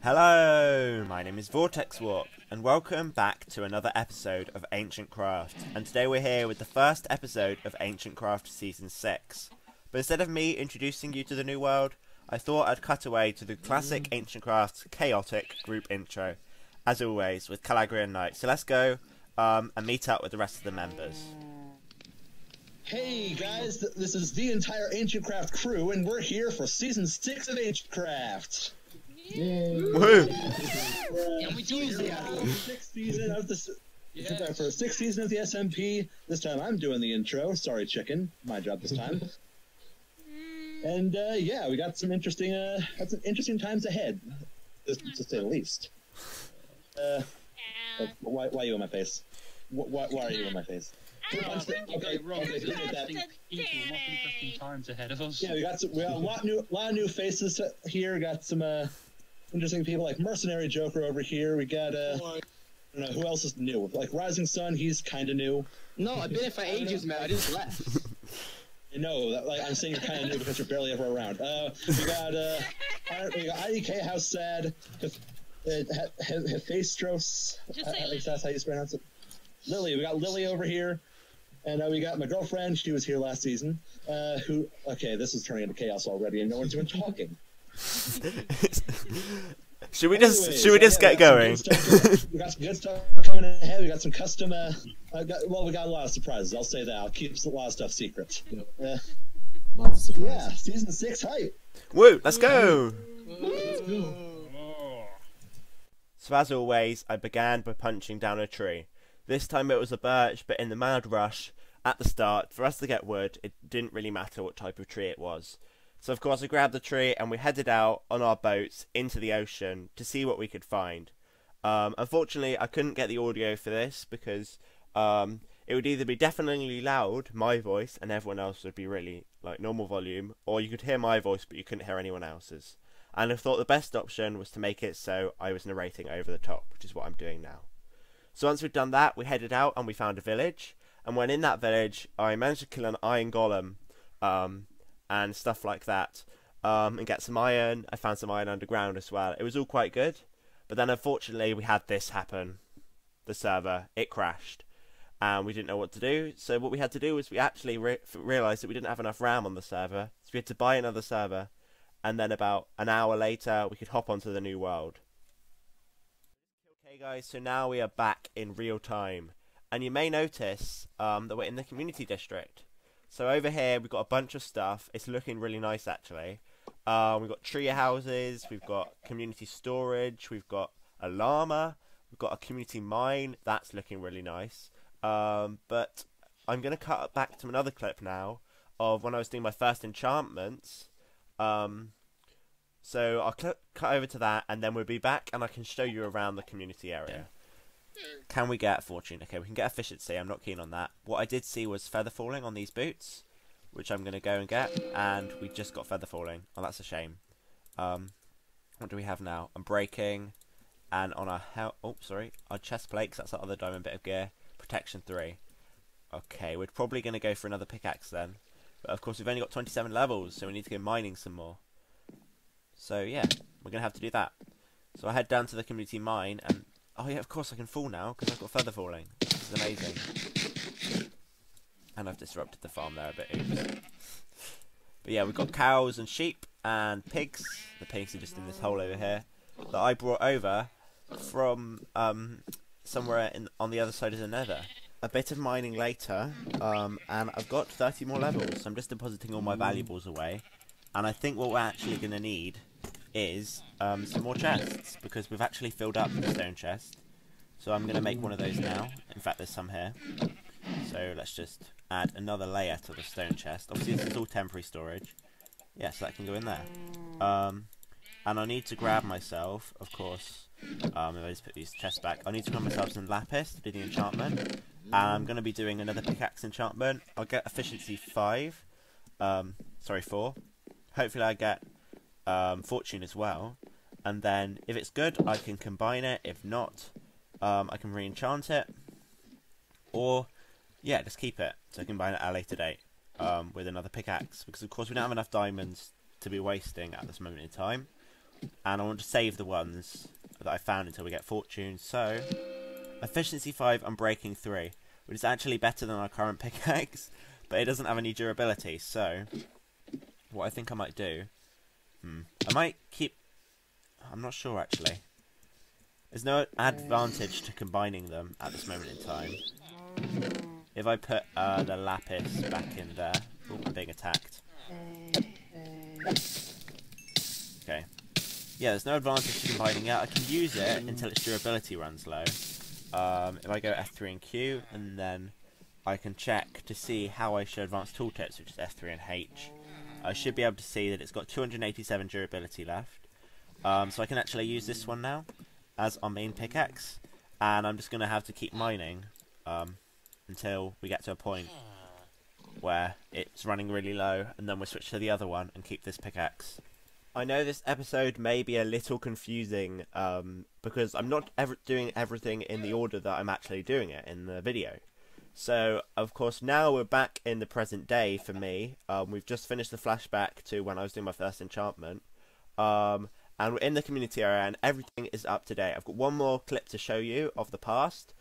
Hello, my name is Vortex Warp, and welcome back to another episode of AncientCraft. And today we're here with the first episode of AncientCraft Season 6. But instead of me introducing you to the new world, I thought I'd cut away to the classic AncientCraft chaotic group intro, as always, with Calagrian Knight. So let's go and meet up with the rest of the members. Hey guys, this is the entire AncientCraft crew, and we're here for Season 6 of AncientCraft. Woohoo! And we do it. Sixth season of the for the sixth season of the SMP. This time I'm doing the intro. Sorry, chicken. My job this time. And yeah, we got some interesting times ahead, to say the least. Why are you in my face? Why are you in my face? Okay, wrong. Interesting times ahead of us. Yeah, we got a lot of new faces here. We got some interesting people like Mercenary Joker over here. We got I don't know who else is new. Like Rising Sun, he's kind of new. No, I've been here for ages, man. I just left. I know that, like I'm saying, you're kind of new because you're barely ever around. We got IDK House Sad, Hephaestus. At least that's how you pronounce it. Lily, we got Lily over here. And we got my girlfriend, she was here last season, okay, this is turning into chaos already, and no one's even talking. Should we just get going? We got some good stuff coming ahead, we got some custom, we got a lot of surprises, I'll say that, I'll keep a lot of stuff secret. Yeah, Season 6 hype! Woo, let's go! So as always, I began by punching down a tree. This time it was a birch, but in the mad rush at the start, for us to get wood, it didn't really matter what type of tree it was. So of course I grabbed the tree and we headed out on our boats into the ocean to see what we could find. Unfortunately, I couldn't get the audio for this because it would either be deafeningly loud, my voice, and everyone else would be really like normal volume, or you could hear my voice but you couldn't hear anyone else's. And I thought the best option was to make it so I was narrating over the top, which is what I'm doing now. So once we'd done that, we headed out and we found a village. And when in that village, I managed to kill an iron golem and stuff like that. And get some iron. I found some iron underground as well. It was all quite good. But then unfortunately, we had this happen. The server, it crashed. And we didn't know what to do. So what we had to do was we actually realised that we didn't have enough RAM on the server. So we had to buy another server. And then about an hour later, we could hop onto the new world. Okay guys, so now we are back in real time, and you may notice that we're in the community district. So over here we've got a bunch of stuff. It's looking really nice actually. We've got tree houses, we've got community storage, we've got a llama, we've got a community mine. That's looking really nice. But I'm going to cut back to another clip now of when I was doing my first enchantments. So I'll cut over to that, and then we'll be back, and I can show you around the community area. Can we get fortune? Okay, we can get efficiency. I'm not keen on that. What I did see was feather falling on these boots, which I'm going to go and get, and we just got feather falling. Oh, that's a shame. What do we have now? I'm breaking, and on our our chest plate, 'cause that's our other diamond bit of gear. Protection 3. Okay, we're probably going to go for another pickaxe then. But of course, we've only got 27 levels, so we need to go mining some more. So yeah, we're going to have to do that. So I head down to the community mine, and oh yeah, of course I can fall now, because I've got feather falling. This is amazing. And I've disrupted the farm there a bit. Oops. But yeah, we've got cows and sheep and pigs. The pigs are just in this hole over here that I brought over from somewhere on the other side of the nether. A bit of mining later, and I've got 30 more levels. So I'm just depositing all my valuables away. And I think what we're actually going to need is some more chests, because we've actually filled up the stone chest. So I'm going to make one of those now. In fact, there's some here. So let's just add another layer to the stone chest. Obviously, this is all temporary storage. Yeah, so that can go in there. And I need to grab myself, of course, if I just put these chests back, I need to grab myself some lapis to do the enchantment. And I'm going to be doing another pickaxe enchantment. I'll get efficiency 4. Hopefully I get fortune as well, and then if it's good I can combine it. If not, I can re-enchant it, or yeah, just keep it so I can combine it at a later date with another pickaxe, because of course we don't have enough diamonds to be wasting at this moment in time. and I want to save the ones that I found until we get fortune. So, efficiency 5, unbreaking 3, which is actually better than our current pickaxe, but it doesn't have any durability. So, what I think I might do, I might keep. I'm not sure actually. There's no advantage to combining them at this moment in time. If I put the lapis back in there, oh, I'm being attacked. Okay. Yeah, there's no advantage to combining it. I can use it until its durability runs low. If I go F3 and Q, and then I can check to see how I should advance tooltips, which is F3 and H. I should be able to see that it's got 287 durability left. So I can actually use this one now as our main pickaxe, and I'm just going to have to keep mining until we get to a point where it's running really low, and then we'll switch to the other one and keep this pickaxe. I know this episode may be a little confusing because I'm not doing everything in the order that I'm actually doing it in the video. So, of course, now we're back in the present day for me. We've just finished the flashback to when I was doing my first enchantment. And we're in the community area and everything is up to date. I've got one more clip to show you of the past.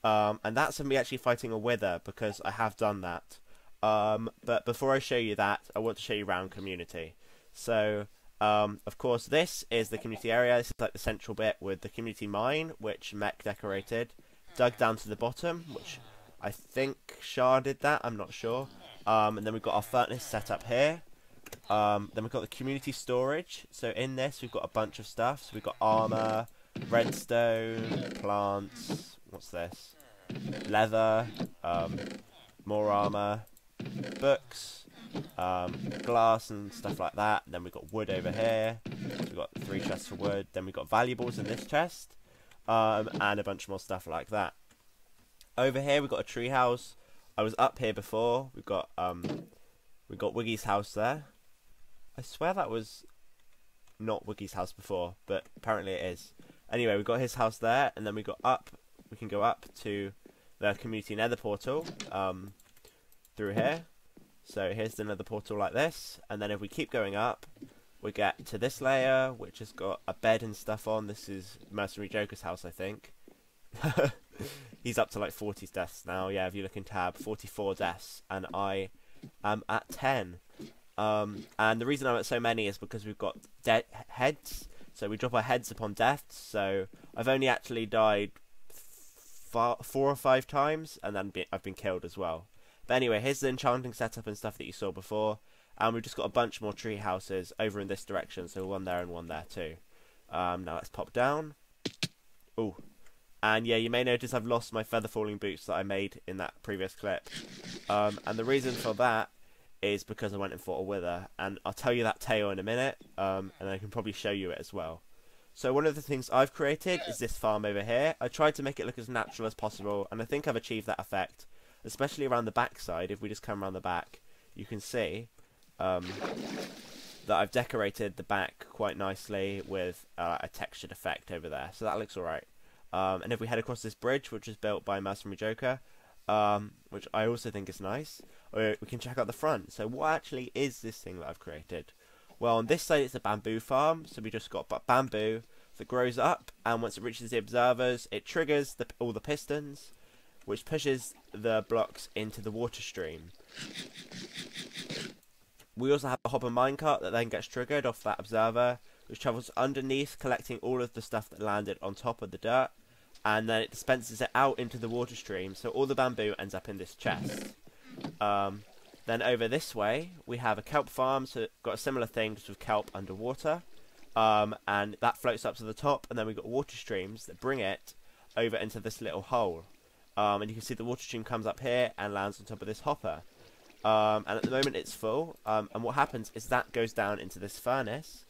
And that's of me actually fighting a wither, because I have done that. But before I show you that, I want to show you around community. So, of course, this is the community area. This is like the central bit with the community mine, which Mech decorated. Dug down to the bottom, which I think Shah did that, I'm not sure. And then we've got our furnace set up here. Then we've got the community storage. So in this, we've got a bunch of stuff. So we've got armor, redstone, plants. What's this? Leather, more armor, books, glass and stuff like that. And then we've got wood over here. So we've got 3 chests for wood. Then we've got valuables in this chest, and a bunch more stuff like that. Over here we've got a tree house. I was up here before. We've got Wiggy's house there. I swear that was not Wiggy's house before, but apparently it is. Anyway, we've got his house there, and then we got up. We can go up to the community nether portal through here. So here's the nether portal like this, and then if we keep going up, we get to this layer, which has got a bed and stuff on. This is Mercenary Joker's house, I think. He's up to like 40 deaths now. Yeah, if you look in tab, 44 deaths, and I am at 10. And the reason I'm at so many is because we've got dead heads, so we drop our heads upon deaths. So I've only actually died 4 or 5 times, and then I've been killed as well. But anyway, here's the enchanting setup and stuff that you saw before, and we've just got a bunch more tree houses over in this direction, so one there and one there too. Now let's pop down. Ooh. And yeah, you may notice I've lost my feather falling boots that I made in that previous clip. And the reason for that is because I went and fought a wither, and I'll tell you that tale in a minute, and I can probably show you it as well. So one of the things I've created is this farm over here. I tried to make it look as natural as possible, and I think I've achieved that effect, especially around the back side. If we just come around the back, you can see that I've decorated the back quite nicely with a textured effect over there, so that looks alright. And if we head across this bridge, which is built by Mercenary Joker, which I also think is nice, we can check out the front. So what actually is this thing that I've created? Well, on this side it's a bamboo farm, so we just got bamboo that grows up, and once it reaches the observers, it triggers all the pistons, which pushes the blocks into the water stream. We also have a hopper minecart that then gets triggered off that observer, which travels underneath, collecting all of the stuff that landed on top of the dirt, and then it dispenses it out into the water stream, so all the bamboo ends up in this chest. Then over this way, we have a kelp farm, so got a similar thing, just with kelp underwater, and that floats up to the top, and then we've got water streams that bring it over into this little hole. And you can see the water stream comes up here and lands on top of this hopper. And at the moment it's full, and what happens is that goes down into this furnace,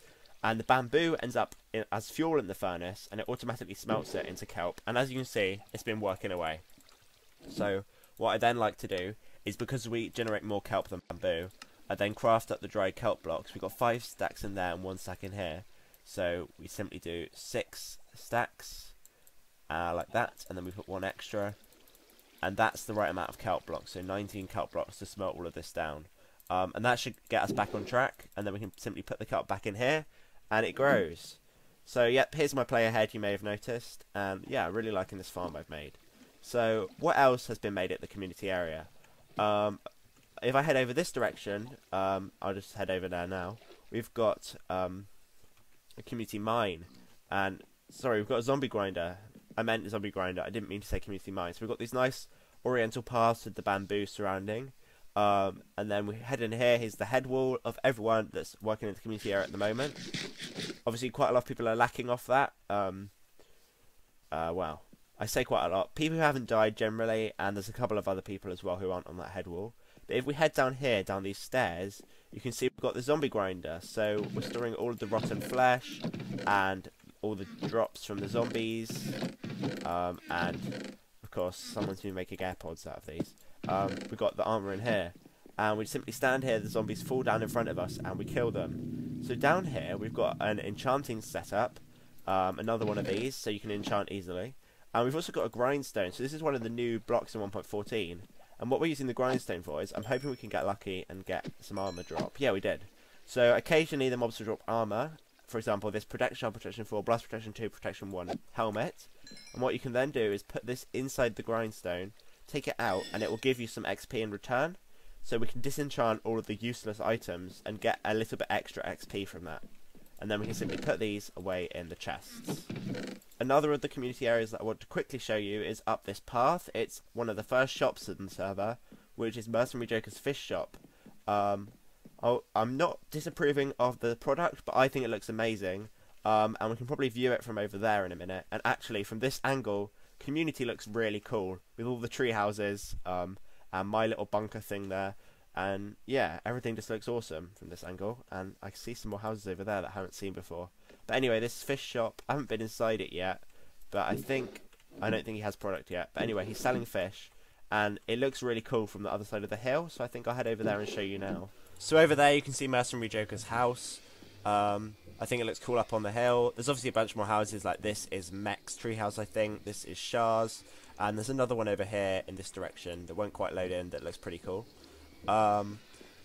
and the bamboo ends up as fuel in the furnace, and it automatically smelts it into kelp, and as you can see, it's been working away. So what I then like to do is, because we generate more kelp than bamboo, I then craft up the dried kelp blocks. We've got 5 stacks in there and 1 stack in here, so we simply do 6 stacks like that, and then we put 1 extra, and that's the right amount of kelp blocks, so 19 kelp blocks to smelt all of this down. And that should get us back on track, and then we can simply put the kelp back in here, and it grows. So, yep, here's my player head, you may have noticed. And, yeah, really liking this farm I've made. So, what else has been made at the community area? If I head over this direction, I'll just head over there now. We've got a community mine. And, sorry, we've got a zombie grinder. I meant zombie grinder, I didn't mean to say community mine. So we've got these nice oriental paths with the bamboo surrounding. And then we head in here, here's the head wall of everyone that's working in the community area at the moment. Obviously, quite a lot of people are lacking off that. Well, I say quite a lot. People who haven't died generally, and there's a couple of other people as well who aren't on that head wall. But if we head down here, down these stairs, you can see we've got the zombie grinder. So we're storing all of the rotten flesh and all the drops from the zombies. And, of course, someone's been making AirPods out of these. We've got the armor in here. And we simply stand here, the zombies fall down in front of us, and we kill them. So down here, we've got an enchanting setup. Another one of these, so you can enchant easily. And we've also got a grindstone. So this is one of the new blocks in 1.14. And what we're using the grindstone for is, I'm hoping we can get lucky and get some armor drop. Yeah, we did. So occasionally the mobs will drop armor. For example, this protection 4, blast protection 2, protection 1 helmet. And what you can then do is put this inside the grindstone, take it out, and it will give you some XP in return. So we can disenchant all of the useless items and get a little bit extra XP from that. And then we can simply put these away in the chests. Another of the community areas that I want to quickly show you is up this path. It's one of the first shops in the server, which is Mercenary Joker's Fish Shop. I'm not disapproving of the product, but I think it looks amazing. And we can probably view it from over there in a minute. And actually, from this angle, community looks really cool with all the tree houses and my little bunker thing there. And yeah, everything just looks awesome from this angle. And I can see some more houses over there that I haven't seen before. But anyway, this fish shop, I haven't been inside it yet, but I don't think he has product yet. But anyway, he's selling fish, and it looks really cool from the other side of the hill, so I think I'll head over there and show you now. So over there you can see Mercenary Joker's house. I think it looks cool up on the hill. There's obviously a bunch more houses, like this is Mech's treehouse, I think. This is Shah's, and there's another one over here in this direction that won't quite load in that looks pretty cool. And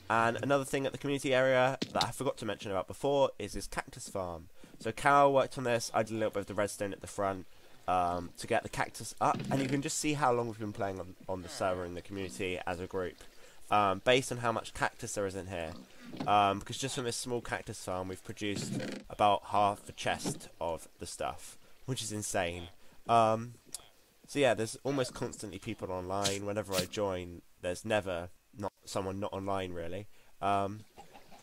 another thing at the community area that I forgot to mention about before is this cactus farm. So Carol worked on this. I did a little bit of the redstone at the front to get the cactus up, and you can just see how long we've been playing on the server in the community as a group, based on how much cactus there is in here. Because just from this small cactus farm, we've produced about half a chest of the stuff, which is insane. So yeah, there's almost constantly people online. Whenever I join, there's never someone not online really.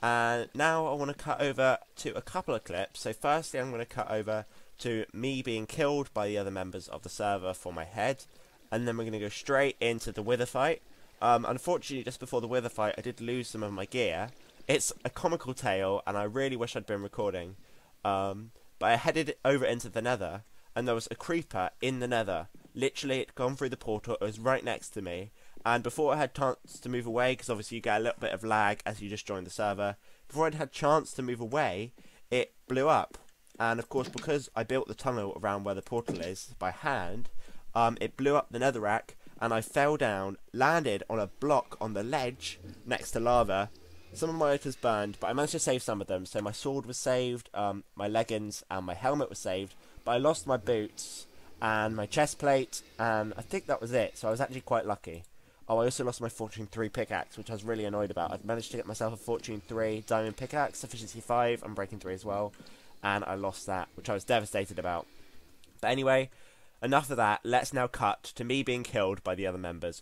And now I want to cut over to a couple of clips. So firstly, I'm going to cut over to me being killed by the other members of the server for my head, and then we're going to go straight into the wither fight. Unfortunately, just before the wither fight, I did lose some of my gear. It's a comical tale, and I really wish I'd been recording. But I headed over into the nether, and there was a creeper in the nether. Literally, it had gone through the portal, it was right next to me. And before I had chance to move away, because obviously you get a little bit of lag as you just join the server, before I'd had chance to move away, it blew up. And of course, because I built the tunnel around where the portal is by hand, it blew up the netherrack, and I fell down, landed on a block on the ledge next to lava. Some of my items burned, but I managed to save some of them. So my sword was saved, my leggings and my helmet was saved, but I lost my boots and my chest plate, and I think that was it. So I was actually quite lucky. Oh, I also lost my Fortune 3 pickaxe, which I was really annoyed about. I've managed to get myself a Fortune 3 diamond pickaxe, efficiency 5, and breaking 3 as well. And I lost that, which I was devastated about. But anyway, enough of that. Let's now cut to me being killed by the other members.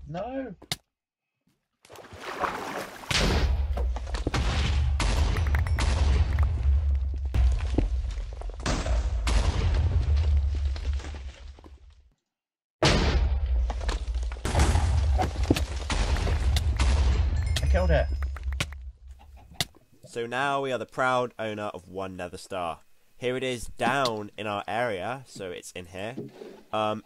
No. I killed it. So now we are the proud owner of one nether star. here it is down in our area, so it's in here,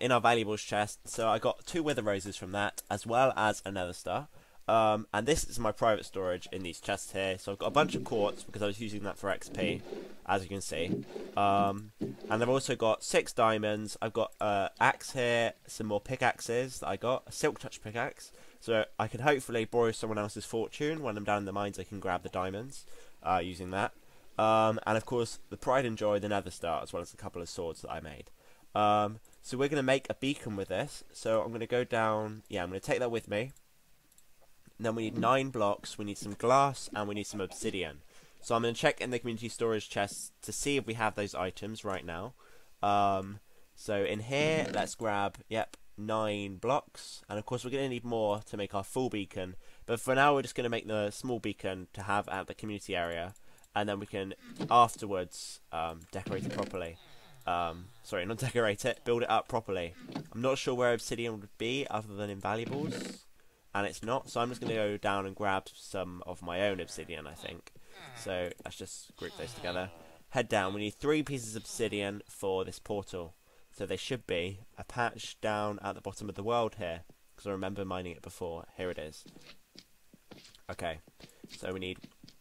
in our valuables chest. So I got 2 wither roses from that, as well as a nether star. And this is my private storage in these chests here. So I've got a bunch of quartz because I was using that for XP, as you can see. And I've also got 6 diamonds. I've got axe here, some more pickaxes that I got, a silk touch pickaxe. So I can hopefully borrow someone else's fortune. When I'm down in the mines, I can grab the diamonds using that. And of course, the pride and joy, the nether star, as well as a couple of swords that I made. So we're going to make a beacon with this. So I'm going to go down. Yeah, I'm going to take that with me. And then we need 9 blocks, we need some glass, and we need some obsidian. So I'm going to check in the community storage chests to see if we have those items right now. So in here, let's grab, 9 blocks. And of course we're going to need more to make our full beacon. But for now we're just going to make the small beacon to have at the community area. And then we can, afterwards, decorate it properly. Sorry, not decorate it, build it up properly. I'm not sure where obsidian would be other than in valuables. And it's not, so I'm just going to go down and grab some of my own obsidian, I think. So let's just group those together. Head down. We need 3 pieces of obsidian for this portal. So they should be a patch down at the bottom of the world here, because I remember mining it before. Here it is. Okay, so we need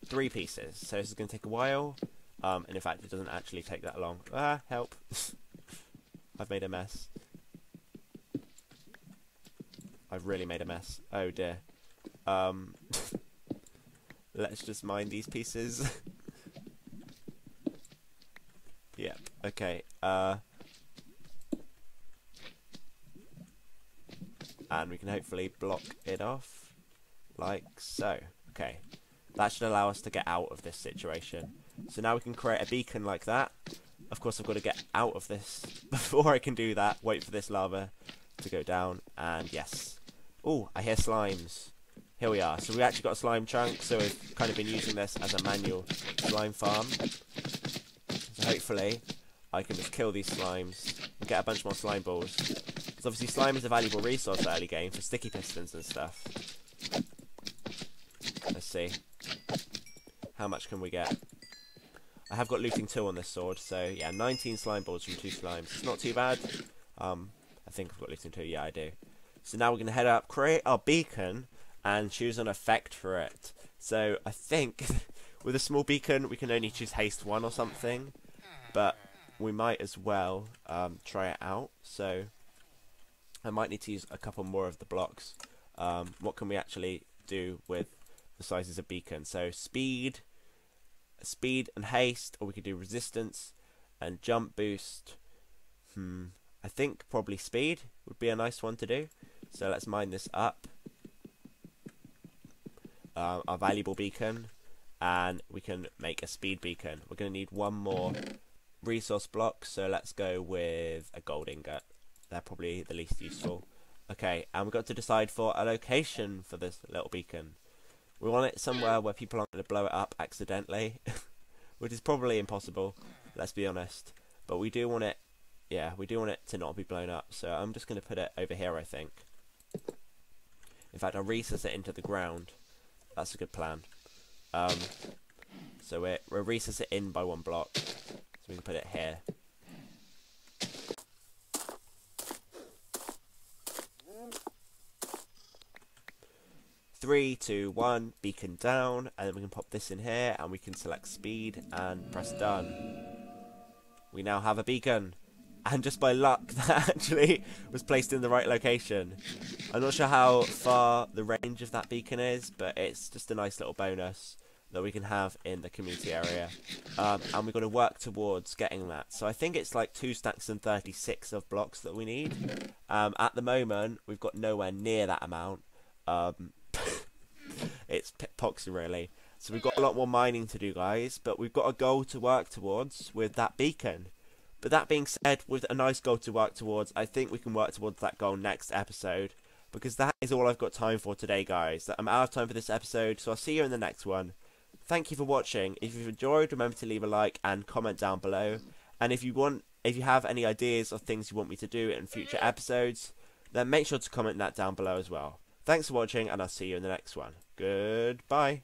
3 pieces. So this is going to take a while, and in fact it doesn't actually take that long. Ah, help. I've made a mess. I've really made a mess. Oh dear. Let's just mine these pieces. Yep, okay. And we can hopefully block it off. Like so. Okay. That should allow us to get out of this situation. So now we can create a beacon like that. Of course I've got to get out of this before I can do that. Wait for this lava to go down, and yes. Oh, I hear slimes. Here we are. So we actually got a slime chunk, so we've kind of been using this as a manual slime farm. So hopefully I can just kill these slimes and get a bunch more slime balls. Because obviously slime is a valuable resource early game for sticky pistons and stuff. Let's see. How much can we get? I have got looting 2 on this sword, so yeah, 19 slime balls from 2 slimes. It's not too bad. I think I've got looting 2, yeah I do. So now we're going to head up, create our beacon, and choose an effect for it. So I think with a small beacon we can only choose haste 1 or something, but we might as well try it out. So I might need to use a couple more of the blocks. What can we actually do with the sizes of beacon? So speed and haste, or we could do resistance and jump boost. I think probably speed would be a nice one to do. So let's mine this up. Our valuable beacon, and we can make a speed beacon. We're going to need 1 more resource block, so let's go with a gold ingot. They're probably the least useful. Okay, and we've got to decide for a location for this little beacon. We want it somewhere where people aren't going to blow it up accidentally, which is probably impossible, let's be honest. But we do want it, yeah, we do want it to not be blown up, so I'm just going to put it over here, I think. In fact, I'll recess it into the ground. That's a good plan. So we'll recess it in by 1 block, so we can put it here. Three, 2, 1, beacon down, and then we can pop this in here, and we can select speed and press done. We now have a beacon, and just by luck that actually was placed in the right location. I'm not sure how far the range of that beacon is, but it's just a nice little bonus that we can have in the community area, and we've got to work towards getting that. So I think it's like 2 stacks and 36 of blocks that we need. At the moment we've got nowhere near that amount. It's poxy really. So we've got a lot more mining to do, guys, but we've got a goal to work towards with that beacon. But that being said, with a nice goal to work towards, I think we can work towards that goal next episode, because that is all I've got time for today, guys. I'm out of time for this episode, so I'll see you in the next one. Thank you for watching. If you've enjoyed, remember to leave a like and comment down below. And if you have any ideas or things you want me to do in future episodes, then make sure to comment that down below as well. Thanks for watching, and I'll see you in the next one. Goodbye.